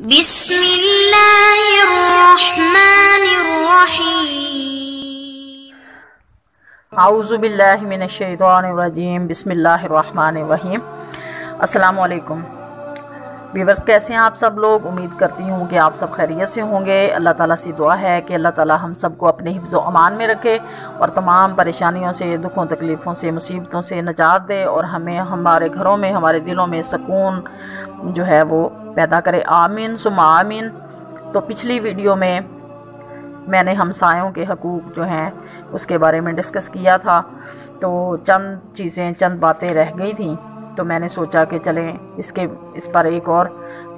بسم اللہ الرحمن الرحیم۔ اعوذ باللہ من الشیطان الرجیم، بسم اللہ الرحمن الرحیم۔ السلام علیکم ویورز، کیسے ہیں آپ سب لوگ؟ امید کرتی ہوں کہ آپ سب خیریت سے ہوں گے۔ اللہ تعالیٰ سے دعا ہے کہ اللہ تعالیٰ ہم سب کو اپنے حفظ و امان میں رکھے اور تمام پریشانیوں سے، دکھوں تکلیفوں سے، مصیبتوں سے نجات دے اور ہمیں ہمارے گھروں میں، ہمارے دلوں میں سکون جو ہے وہ پیدا کرے، آمین ثم آمین۔ تو پچھلی ویڈیو میں نے ہمسایوں کے حقوق جو ہیں اس کے بارے میں ڈسکس کیا تھا، تو چند باتیں رہ گئی تھیں، تو میں نے سوچا کہ چلیں اس پر ایک اور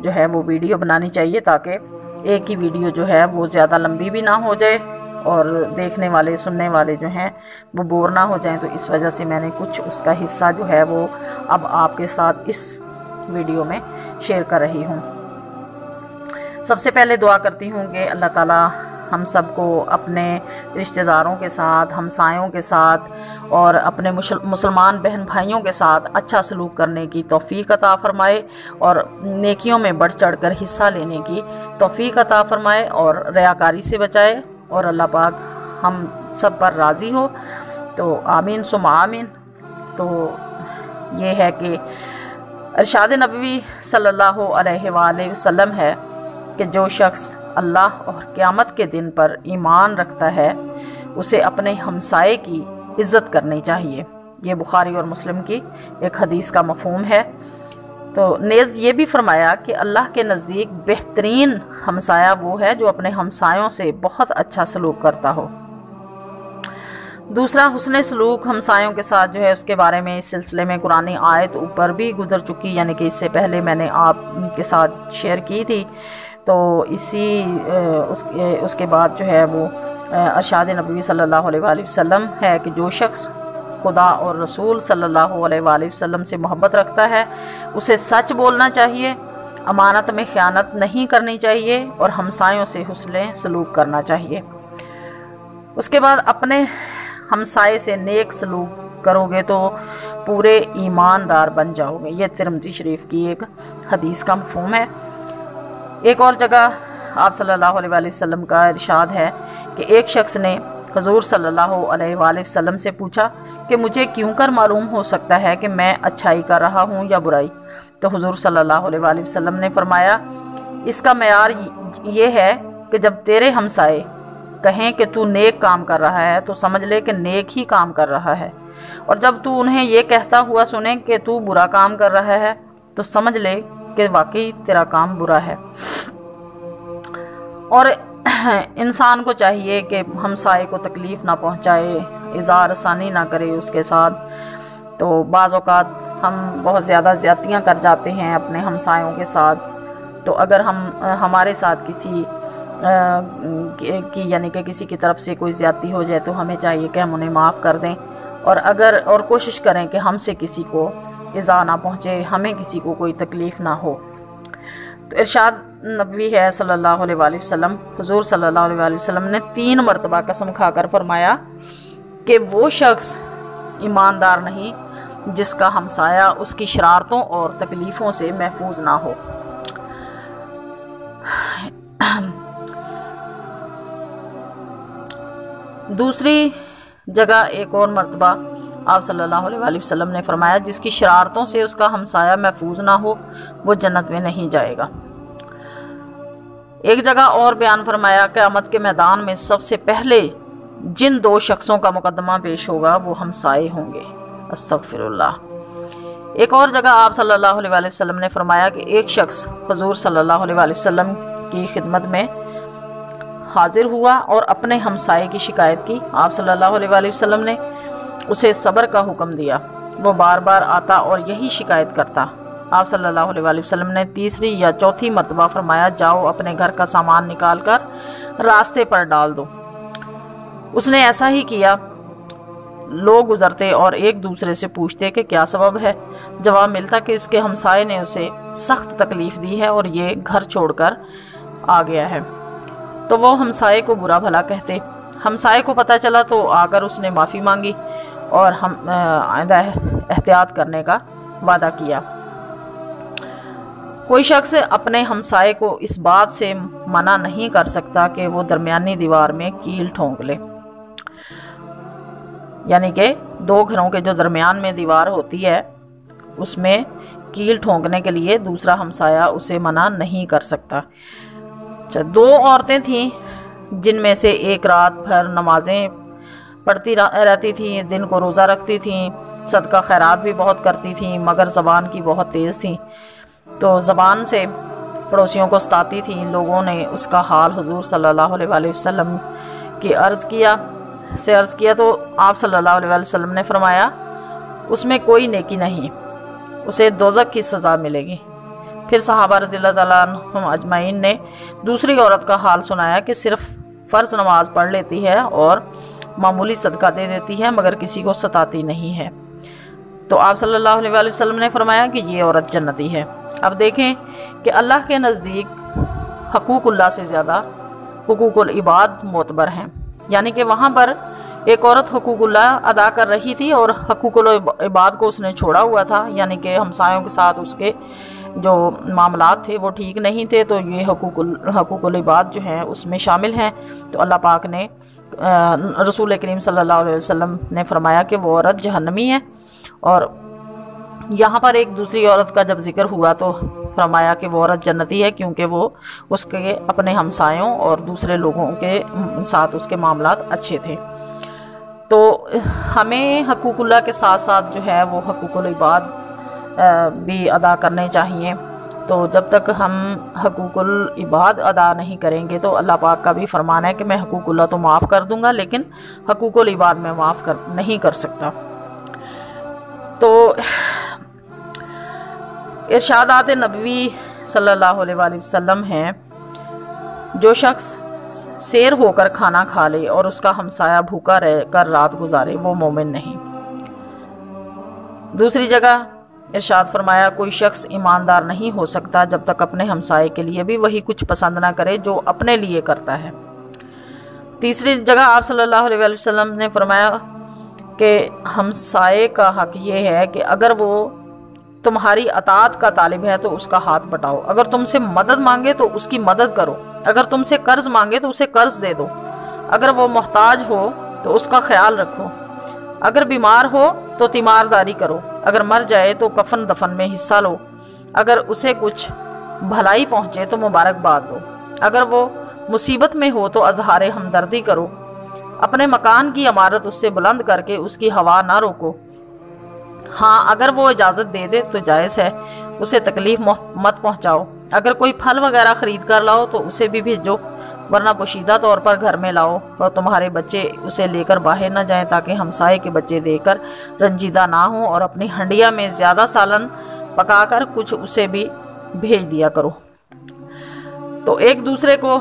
جو ہے وہ ویڈیو بنانی چاہیے، تاکہ ایک ہی ویڈیو جو ہے وہ زیادہ لمبی بھی نہ ہو جائے اور دیکھنے والے سننے والے جو ہیں وہ بور نہ ہو جائیں۔ تو اس وجہ سے میں نے کچھ اس کا حصہ جو ہے وہ اب آپ کے ساتھ اس ویڈیو میں شیئر کر رہی ہوں۔ سب سے پہلے دعا کرتی ہوں کہ اللہ تعالیٰ ہم سب کو اپنے رشتہ داروں کے ساتھ، ہمسایوں کے ساتھ اور اپنے مسلمان بہن بھائیوں کے ساتھ اچھا سلوک کرنے کی توفیق عطا فرمائے اور نیکیوں میں بڑھ چڑھ کر حصہ لینے کی توفیق عطا فرمائے اور ریاکاری سے بچائے، اور اللہ پاک ہم سب پر راضی ہو۔ تو آمین ثم آمین۔ تو یہ ہے کہ ارشاد نبوی صلی اللہ علیہ وآلہ وسلم ہے کہ جو شخص اللہ اور قیامت کے دن پر ایمان رکھتا ہے اسے اپنے ہمسائے کی عزت کرنی چاہیے۔ یہ بخاری اور مسلم کی ایک حدیث کا مفہوم ہے۔ تو نیز یہ بھی فرمایا کہ اللہ کے نزدیک بہترین ہمسایہ وہ ہے جو اپنے ہمسایوں سے بہت اچھا سلوک کرتا ہو۔ دوسرا، حسن سلوک ہمسایوں کے ساتھ جو ہے اس کے بارے میں اس سلسلے میں قرآن آیت اوپر بھی گزر چکی، یعنی کہ اس سے پہلے میں نے آپ کے ساتھ شیئر کی تھی۔ تو اس کے بعد جو ہے وہ ارشاد نبوی صلی اللہ علیہ وآلہ وسلم ہے کہ جو شخص خدا اور رسول صلی اللہ علیہ وآلہ وسلم سے محبت رکھتا ہے اسے سچ بولنا چاہیے، امانت میں خیانت نہیں کرنی چاہیے اور ہمسایوں سے حسن سلوک کرنا چاہیے۔ اس کے بعد اپنے ہمسائے سے نیک سلوک کرو گے تو پورے ایماندار بن جاؤ گے۔ یہ ترمذی شریف کی ایک حدیث کا مفہوم ہے۔ ایک اور جگہ آپ صلی اللہ علیہ وآلہ وسلم کا ارشاد ہے کہ ایک شخص نے حضور صلی اللہ علیہ وآلہ وسلم سے پوچھا کہ مجھے کیوں کر معلوم ہو سکتا ہے کہ میں اچھائی کر رہا ہوں یا برائی؟ تو حضور صلی اللہ علیہ وآلہ وسلم نے فرمایا اس کا معیار یہ ہے کہ جب تیرے ہمسائے کہیں کہ تو نیک کام کر رہا ہے تو سمجھ لے کہ نیک ہی کام کر رہا ہے، اور جب تو انہیں یہ کہتا ہوا سنے کہ تو برا کام کر رہا ہے تو سمجھ لے کہ واقعی تیرا کام برا ہے۔ اور انسان کو چاہیے کہ ہمسائے کو تکلیف نہ پہنچائے، اظہار ثانی نہ کرے اس کے ساتھ۔ تو بعض اوقات ہم بہت زیادہ زیادتیاں کر جاتے ہیں اپنے ہمسایوں کے ساتھ، تو اگر ہمارے ساتھ کسی کی طرف سے کوئی زیادتی ہو جائے تو ہمیں چاہیے کہ ہم انہیں معاف کر دیں، اور کوشش کریں کہ ہم سے کسی کو ایذا نہ پہنچے، ہمیں کسی کو کوئی تکلیف نہ ہو۔ تو ارشاد نبوی ہے صلی اللہ علیہ وآلہ وسلم، حضور صلی اللہ علیہ وآلہ وسلم نے 3 مرتبہ قسم کھا کر فرمایا کہ وہ شخص ایماندار نہیں جس کا ہمسایہ اس کی شرارتوں اور تکلیفوں سے محفوظ نہ ہو۔ دوسری جگہ ایک اور مرتبہ آپ صلی اللہ علیہ وآلہ وسلم نے فرمایا جس کی شرارتوں سے اس کا ہمسایہ محفوظ نہ ہو وہ جنت میں نہیں جائے گا۔ ایک جگہ اور بیان فرمایا قیامت کے میدان میں سب سے پہلے جن 2 شخصوں کا مقدمہ پیش ہوگا وہ ہمسائے ہوں گے۔ استغفر اللہ۔ ایک اور جگہ آپ صلی اللہ علیہ وآلہ وسلم نے فرمایا کہ ایک شخص حضور صلی اللہ علیہ وآلہ وسلم کی خدمت میں حاضر ہوا اور اپنے ہمسائے کی شکایت کی۔ آپ صلی اللہ علیہ وآلہ وسلم نے اسے صبر کا حکم دیا، وہ بار بار آتا اور یہی شکایت کرتا۔ آپ صلی اللہ علیہ وآلہ وسلم نے تیسری یا چوتھی مرتبہ فرمایا جاؤ اپنے گھر کا سامان نکال کر راستے پر ڈال دو۔ اس نے ایسا ہی کیا۔ لوگ گزرتے اور ایک دوسرے سے پوچھتے کہ کیا سبب ہے؟ جواب ملتا کہ اس کے ہمسائے نے اسے سخت تکلیف دی ہے اور یہ گھر چھوڑ کر آ گیا ہے۔ تو وہ ہمسائے کو برا بھلا کہتے۔ ہمسائے کو پتہ چلا تو آ کر اس نے معافی مانگی اور آئندہ احتیاط کرنے کا وعدہ کیا۔ کوئی شخص اپنے ہمسائے کو اس بات سے منع نہیں کر سکتا کہ وہ درمیانی دیوار میں کیل ٹھونک لے، یعنی کہ دو گھروں کے جو درمیان میں دیوار ہوتی ہے اس میں کیل ٹھونکنے کے لیے دوسرا ہمسایہ اسے منع نہیں کر سکتا۔ دو عورتیں تھیں جن میں سے ایک رات بھر نمازیں پڑھتی رہتی تھیں، دن کو روزہ رکھتی تھیں، صدقہ خیرات بھی بہت کرتی تھیں، مگر زبان کی بہت تیز تھیں، تو زبان سے پڑوسیوں کو ستاتی تھیں۔ لوگوں نے اس کا حال حضور صلی اللہ علیہ وآلہ وسلم کی عرض کیا تو آپ صلی اللہ علیہ وآلہ وسلم نے فرمایا اس میں کوئی نیکی نہیں، اسے دوزخ کی سزا ملے گی۔ پھر صحابہ رضی اللہ تعالیٰ عنہم اجمعین نے دوسری عورت کا حال سنایا کہ صرف فرض نماز پڑھ لیتی ہے اور معمولی صدقہ دے دیتی ہے مگر کسی کو ستاتی نہیں ہے، تو آپ صلی اللہ علیہ وآلہ وسلم نے فرمایا کہ یہ عورت جنتی ہے۔ اب دیکھیں کہ اللہ کے نزدیک حقوق اللہ سے زیادہ حقوق العباد معتبر ہیں، یعنی کہ وہاں پر ایک عورت حقوق اللہ ادا کر رہی تھی اور حقوق العباد کو اس نے چھوڑا ہوا تھا، یعنی کہ ہمسایوں کے ساتھ اس کے جو معاملات تھے وہ ٹھیک نہیں تھے، تو یہ حقوق العباد جو ہیں اس میں شامل ہیں۔ تو اللہ پاک نے رسول کریم صلی اللہ علیہ وسلم نے فرمایا کہ وہ عورت جہنمی ہے، اور یہاں پر ایک دوسری عورت کا جب ذکر ہوا تو فرمایا کہ وہ عورت جنتی ہے کیونکہ وہ اس کے اپنے ہمسایوں اور دوسرے لوگوں کے ساتھ اس کے معاملات اچھے تھے۔ تو ہمیں حقوق اللہ کے ساتھ ساتھ جو ہے وہ حقوق العباد بھی ادا کرنے چاہیے، تو جب تک ہم حقوق العباد ادا نہیں کریں گے تو اللہ پاک کا بھی فرمان ہے کہ میں حقوق اللہ تو معاف کر دوں گا لیکن حقوق العباد میں معاف نہیں کر سکتا۔ تو ارشادات نبوی صلی اللہ علیہ وآلہ وسلم ہیں، جو شخص سیر ہو کر کھانا کھا لے اور اس کا ہمسایہ بھوکا رہ کر رات گزارے وہ مومن نہیں۔ دوسری جگہ ارشاد فرمایا کوئی شخص ایماندار نہیں ہو سکتا جب تک اپنے ہمسائے کے لیے بھی وہی کچھ پسند نہ کرے جو اپنے لیے کرتا ہے۔ تیسری جگہ آپ صلی اللہ علیہ وآلہ وسلم نے فرمایا کہ ہمسائے کا حق یہ ہے کہ اگر وہ تمہاری اطاعت کا طالب ہے تو اس کا ہاتھ بٹاؤ، اگر تم سے مدد مانگے تو اس کی مدد کرو، اگر تم سے قرض مانگے تو اسے قرض دے دو، اگر وہ محتاج ہو تو اس کا خیال رکھو، اگر بیمار ہو تو تیمارداری کرو، اگر مر جائے تو کفن دفن میں حصہ لو، اگر اسے کچھ بھلائی پہنچے تو مبارکباد دو، اگر وہ مصیبت میں ہو تو اظہار ہمدردی کرو، اپنے مکان کی عمارت اس سے بلند کر کے اس کی ہوا نہ روکو، ہاں اگر وہ اجازت دے دے تو جائز ہے، اسے تکلیف مت پہنچاؤ، اگر کوئی پھل وغیرہ خرید کر لاؤ تو اسے بھی بھیجو، ورنہ پوشیدہ طور پر گھر میں لاؤ اور تمہارے بچے اسے لے کر باہر نہ جائیں تاکہ ہمسائے کے بچے دیکھ کر رنجیدہ نہ ہوں، اور اپنی ہنڈیا میں زیادہ سالن پکا کر کچھ اسے بھی بھیج دیا کرو۔ تو ایک دوسرے کو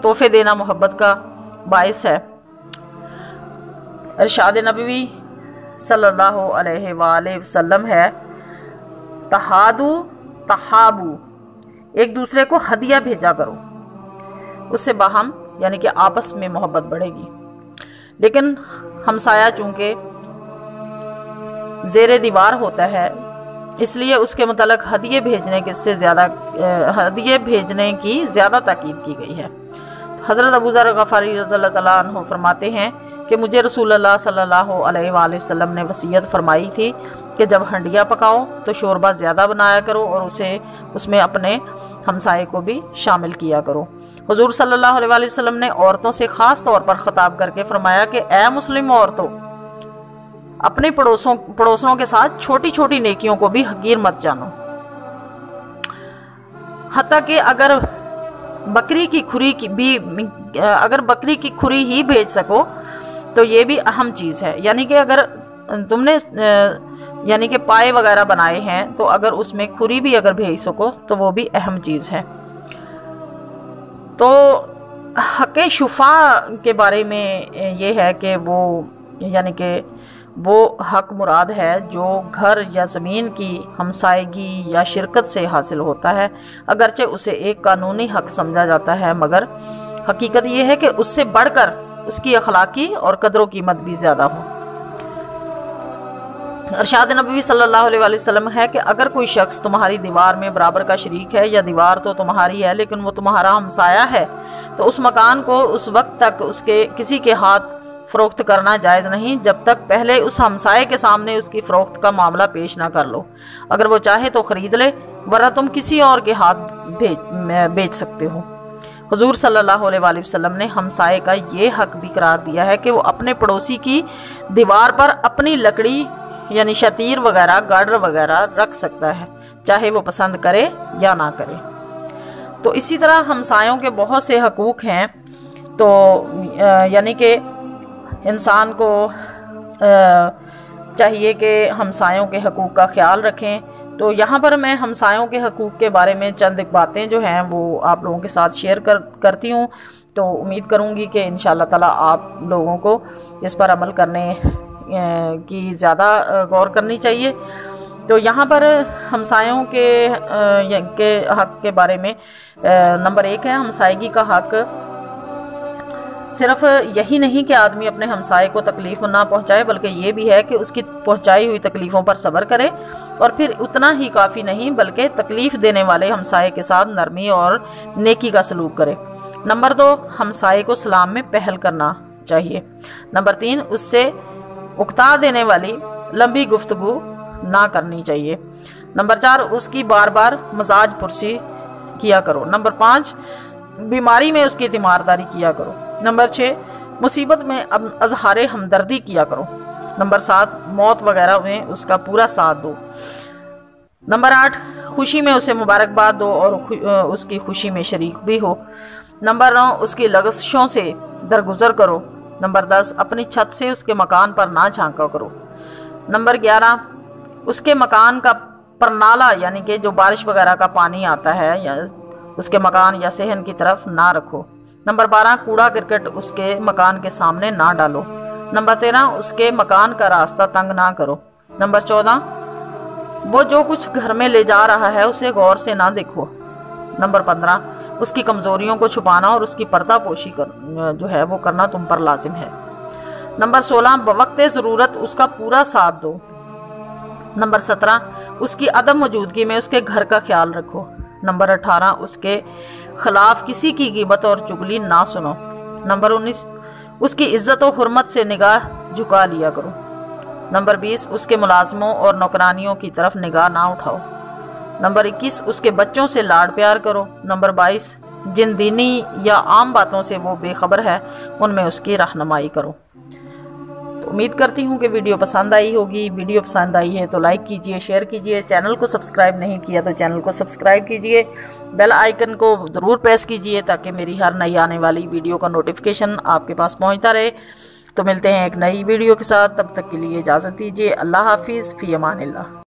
تحفے دینا محبت کا باعث ہے۔ ارشاد نبوی صلی اللہ علیہ وآلہ وسلم ہے تحادو تحابو، ایک دوسرے کو ہدیہ بھیجا کرو، اس سے باہم یعنی کہ آپس میں محبت بڑھے گی۔ لیکن ہمسایہ چونکہ زیر دیوار ہوتا ہے اس لیے اس کے متعلق ہدیے بھیجنے کی زیادہ تاکید کی گئی ہے۔ حضرت ابو ذر غفاری رضی اللہ تعالیٰ عنہ فرماتے ہیں کہ مجھے رسول اللہ صلی اللہ علیہ وآلہ وسلم نے وصیت فرمائی تھی کہ جب ہنڈیا پکاؤ تو شوربہ زیادہ بنایا کرو اور اس میں اپنے ہمسائے کو بھی شامل کیا کرو۔ حضور صلی اللہ علیہ وآلہ وسلم نے عورتوں سے خاص طور پر خطاب کر کے فرمایا کہ اے مسلم عورتوں، اپنے پڑوسوں کے ساتھ چھوٹی چھوٹی نیکیوں کو بھی حقیر مت جانو، حتیٰ کہ اگر بکری کی کھری ہی بھیج سکو تو یہ بھی اہم چیز ہے، یعنی کہ اگر تم نے یعنی کہ پائے وغیرہ بنائے ہیں تو اگر اس میں کھری بھی اگر بھیج سکو تو وہ بھی اہم چیز ہے۔ تو حق شفاء کے بارے میں یہ ہے کہ وہ یعنی کہ وہ حق مراد ہے جو گھر یا زمین کی ہمسائیگی یا شرکت سے حاصل ہوتا ہے، اگرچہ اسے ایک قانونی حق سمجھا جاتا ہے مگر حقیقت یہ ہے کہ اس سے بڑھ کر اس کی اخلاقی اور قدر و قیمت بھی زیادہ ہو۔ ارشاد نبوی صلی اللہ علیہ وآلہ وسلم ہے کہ اگر کوئی شخص تمہاری دیوار میں برابر کا شریک ہے، یا دیوار تو تمہاری ہے لیکن وہ تمہارا ہمسایہ ہے، تو اس مکان کو اس وقت تک اس کے کسی کے ہاتھ فروخت کرنا جائز نہیں جب تک پہلے اس ہمسائے کے سامنے اس کی فروخت کا معاملہ پیش نہ کر لو۔ اگر وہ چاہے تو خرید لے، ورنہ تم کسی اور کے ہاتھ بیچ سکتے ہو۔ حضور صلی اللہ علیہ وآلہ وسلم نے ہمسائے کا یہ حق بھی قرار دیا ہے کہ وہ اپنے پڑوسی کی دیوار پر اپنی لکڑی یعنی شتیر وغیرہ، گاڈر وغیرہ رکھ سکتا ہے، چاہے وہ پسند کرے یا نہ کرے۔ تو اسی طرح ہمسایوں کے بہت سے حقوق ہیں، تو یعنی کہ انسان کو چاہیے کہ ہمسایوں کے حقوق کا خیال رکھیں۔ تو یہاں پر میں ہمسایوں کے حقوق کے بارے میں چند ایک باتیں جو ہیں وہ آپ لوگوں کے ساتھ شیئر کرتی ہوں، تو امید کروں گی کہ انشاءاللہ تعالیٰ آپ لوگوں کو اس پر عمل کرنے کی زیادہ غور کرنی چاہیے۔ تو یہاں پر ہمسایوں کے حق کے بارے میں نمبر 1 ہے ہمسائیگی کا حق۔ صرف یہی نہیں کہ آدمی اپنے ہمسائے کو تکلیف نہ پہنچائے، بلکہ یہ بھی ہے کہ اس کی پہنچائی ہوئی تکلیفوں پر صبر کرے، اور پھر اتنا ہی کافی نہیں بلکہ تکلیف دینے والے ہمسائے کے ساتھ نرمی اور نیکی کا سلوک کرے۔ نمبر 2، ہمسائے کو سلام میں پہل کرنا چاہیے۔ نمبر 3، اس سے اکتا دینے والی لمبی گفتگو نہ کرنی چاہیے۔ نمبر 4، اس کی بار بار مزاج پرسی کیا کرو۔ نمبر 5، بیماری میں اس کی تیمارداری کیا کرو۔ نمبر 6، مصیبت میں اظہار ہمدردی کیا کرو۔ نمبر 7، موت وغیرہ میں اس کا پورا ساتھ دو۔ نمبر 8، خوشی میں اسے مبارکباد دو اور اس کی خوشی میں شریک بھی ہو۔ نمبر 9، اس کی لغزشوں سے درگزر کرو۔ نمبر 10، اپنی چھت سے اس کے مکان پر نہ جھانکا کرو۔ نمبر 11، اس کے مکان کا پرنالہ یعنی کہ جو بارش وغیرہ کا پانی آتا ہے یا اس کے مکان یا صحن کی طرف نہ رکھو۔ نمبر 12، کوڑا کرکٹ اس کے مکان کے سامنے نہ ڈالو۔ نمبر 13، اس کے مکان کا راستہ تنگ نہ کرو۔ نمبر 14، وہ جو کچھ گھر میں لے جا رہا ہے اسے غور سے نہ دیکھو۔ نمبر 15، اس کی کمزوریوں کو چھپانا اور اس کی پردہ پوشی جو ہے وہ کرنا تم پر لازم ہے۔ نمبر 16، بوقت ضرورت اس کا پورا ساتھ دو۔ نمبر 17، اس کی عدم موجودگی میں اس کے گھر کا خیال رکھو۔ نمبر 18، اس کے خلاف کسی کی غیبت اور چغلی نہ سنو۔ نمبر 19، اس کی عزت و حرمت سے نگاہ جھکا لیا کرو۔ نمبر 20، اس کے ملازموں اور نوکرانیوں کی طرف نگاہ نہ اٹھاؤ۔ نمبر 21، اس کے بچوں سے لاڈ پیار کرو۔ نمبر 22، جن دینی یا عام باتوں سے وہ بے خبر ہے ان میں اس کی رہنمائی کرو۔ تو امید کرتی ہوں کہ ویڈیو پسند آئی ہوگی۔ ویڈیو پسند آئی ہے تو لائک کیجئے، شیئر کیجئے، چینل کو سبسکرائب نہیں کیا تو چینل کو سبسکرائب کیجئے، بیل آئیکن کو ضرور پریس کیجئے تاکہ میری ہر نئی آنے والی ویڈیو کا نوٹیفیکیشن آپ کے پاس پہنچتا رہے۔ تو ملتے ہیں ایک نئی ویڈیو کے ساتھ، تب تک کے لیے اجازت دیجئے۔ اللہ حافظ، فی امان اللہ۔